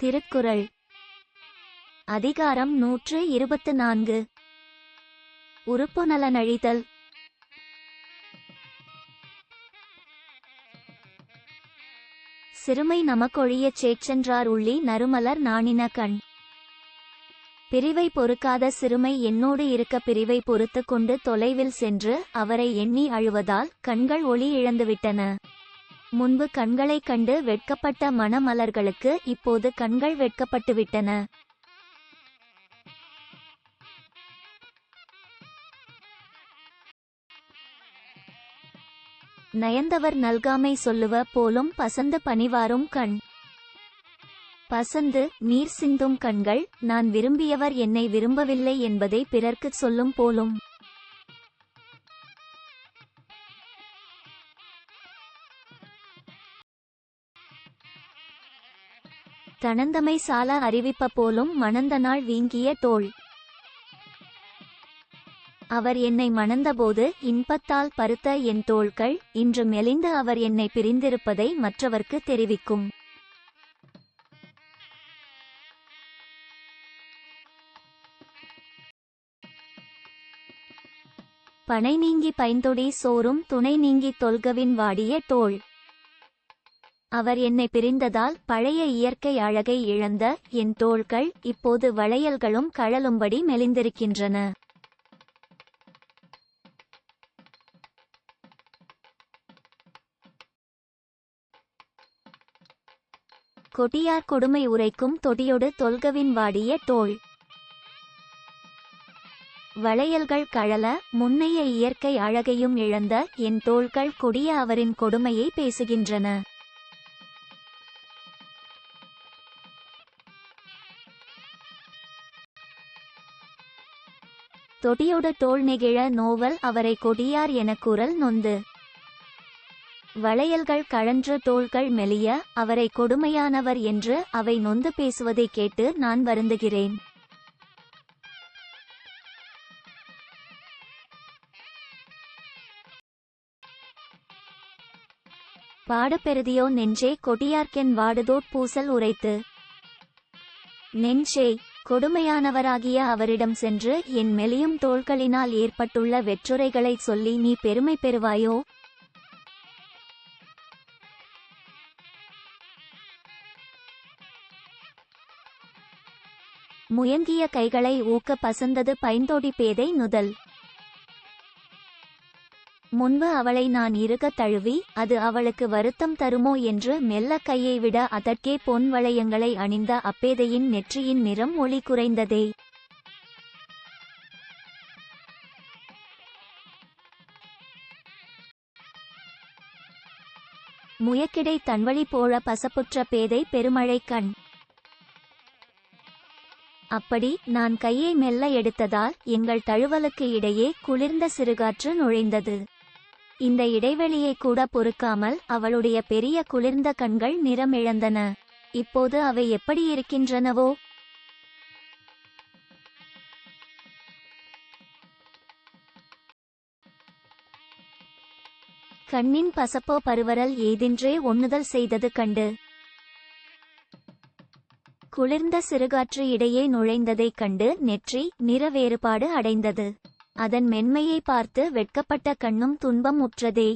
திருக்குறள் அதிகாரம் 124. உறுப்புநலனழிதல். சிறுமை நமக்கொழியச் சேற்றென்றார் உள்ளி நறுமலர் நாணின கண். பிரிவை பொறுக்காத சிறுமை என்னோடு இருக்க பிரிவை பொறுத்து கொண்டு தொலைவில் சென்று அவரை எண்ணி அழுவதால் கண்கள் ஒளி இழந்துவிட்டன. முன்பு கண்களைக் கண்டு வெட்கப்பட்ட மணமலர்களுக்கு இப்போது கண்கள் வெட்கப்பட்டுவிட்டன. நயந்தவர் நல்காமை சொல்லுவ போலும் பசந்து பணிவாரும் கண். பசந்து நீர் சிந்தும் கண்கள் நான் விரும்பியவர் என்னை விரும்பவில்லை என்பதை பிறர்க்குச் சொல்லும் போலும். தனந்தமை சால அறிவிப்ப போலும் மணந்தநாள் வீங்கிய தோள். அவர் என்னை மணந்தபோது இன்பத்தால் பருத்த என் தோள்கள் இன்று மெலிந்து அவர் என்னை பிரிந்திருப்பதை மற்றவர்க்கு தெரிவிக்கும். பனை நீங்கி பைந்தொடி சோறும் துணை நீங்கி தொல்கவின் வாடிய தோள். அவர் என்னை பிரிந்ததால் பழைய இயற்கை அழகை இழந்த என் தோள்கள் இப்போது வளையல்களும் கழலும்படி மெலிந்திருக்கின்றன. கொடியார் கொடுமை உரைக்கும் தொடியொடு தொல்கவின் வாடிய தோள். வளையல்கள் கழல முன்னைய இயற்கை அழகையும் இழந்த என் தோள்கள் கொடிய அவரின் கொடுமையை பேசுகின்றன. தொடியொடு தோள் நெகிழ நோவல் அவரை கொடியார் எனக் கூறல் நொந்து. வளையல்கள் கழன்ற தோள்கள் மெலிய அவரை கொடுமையானவர் என்று அவை நொந்து பேசுவதை கேட்டு நான் வருந்துகிறேன். பாடப்பெறுதியோ நெஞ்சே கொடியார்க்கென் வாடுதோட் பூசல் உரைத்து. நெஞ்சே கொடுமையானவராகிய அவரிடம் சென்று என் மெலியும் தோள்களினால் ஏற்பட்டுள்ள வெற்றுரைகளைச் சொல்லி நீ பெருமை பெறுவாயோ? முயங்கிய கைகளை ஊக்க பசந்தது பைந்தோடி பேதை நுதல். முன்பு அவளை நான் இறுக தழுவி அது அவளுக்கு வருத்தம் தருமோ என்று மெல்ல கையை விட அதற்கே பொன் வளையங்களை அணிந்த அப்பேதையின் நெற்றியின் நிறம் ஒளி குறைந்ததே. முயக்கிடை தன்வழி போழ பசப்புற்ற பேதை பெருமழை கண். அப்படி நான் கையை மெல்ல எடுத்ததால் எங்கள் தழுவலுக்கு இடையே குளிர்ந்த சிறுகாற்று நுழைந்தது. இந்த இடைவெளியை கூட பொறுக்காமல் அவளுடைய பெரிய குளிர்ந்த கண்கள் நிறமிழந்தன. இப்போது அவை எப்படி இருக்கின்றனவோ? கண்ணின் பசப்போ பருவரல் ஏதின்றே ஒண்ணுதல் செய்தது கண்டு. குளிர்ந்த சிறுகாற்று இடையே நுழைந்ததைக் கண்டு நெற்றி நிற வேறுபாடு அடைந்தது. அதன் மென்மையை பார்த்து வெட்கப்பட்ட கண்ணும் துன்பம் உற்றதே.